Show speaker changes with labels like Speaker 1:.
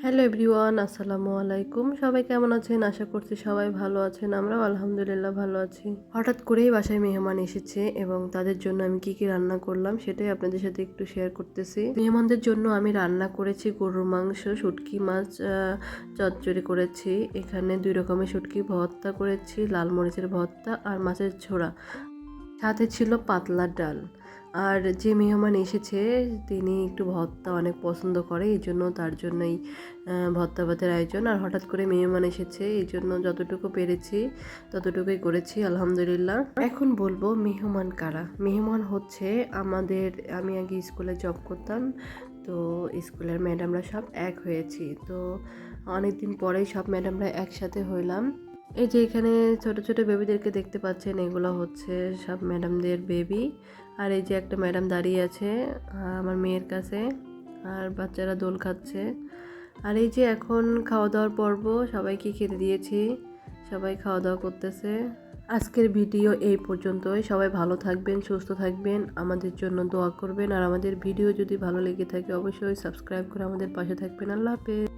Speaker 1: Hello everyone, আসসালামু আলাইকুম। সবাই কেমন আছেন? আশা করছি সবাই ভালো আছেন। আমরাও আলহামদুলিল্লাহ ভালো আছি। হঠাৎ করেই বাসায় মেহমান এসেছে এবং তাদের জন্য আমি কি কি রান্না করলাম সেটাই আপনাদের সাথে একটু শেয়ার করতেছি। মেহমানদের জন্য আমি রান্না করেছি গরুর মাংস, শুটকি মাছ চচ্চড়ি করেছি। এখানে 2 রকমের শুটকি ভর্তা করেছি, লাল মরিচের ভর্তা আর মাছের ঝোড়া। সাথে ছিল পাতলা ডাল। আর যে মেহমান এসেছে তিনি একটু ভর্তা অনেক পছন্দ করে, এই জন্য তার জন্যই ভর্তা ভাতের আয়োজন। আর হঠাৎ করে মেহমান এসেছে, এই জন্য যতটুকু পেরেছি ততটুকুই করেছি আলহামদুলিল্লাহ। এখন বলবো মেহমান কারা। মেহমান হচ্ছে আমাদের, আমি আগে স্কুলে জব করতাম, তো স্কুলের ম্যাডামরা সব এক হয়েছি। তো অনেকদিন পরেই সব ম্যাডামরা একসাথে হইলাম। এই যে এখানে ছোট ছোট বেবিদেরকে দেখতে পাচ্ছেন, এগুলো হচ্ছে সব ম্যাডামদের বেবি। আর এই যে একটা ম্যাডাম দাঁড়িয়ে আছে আমার মেয়ের কাছে, আর বাচ্চারা দোল খাচ্ছে। আর এই যে এখন খাওয়া দাওয়ার পর্ব, সবাইকে খেতে দিয়েছি, সবাই খাওয়া দাওয়া করতেছে। আজকের ভিডিও এই পর্যন্তই। সবাই ভালো থাকবেন, সুস্থ থাকবেন, আমাদের জন্য দোয়া করবেন। আর আমাদের ভিডিও যদি ভালো লেগে থাকে অবশ্যই সাবস্ক্রাইব করে আমাদের পাশে থাকবেন। আল্লাহ হাফেজ।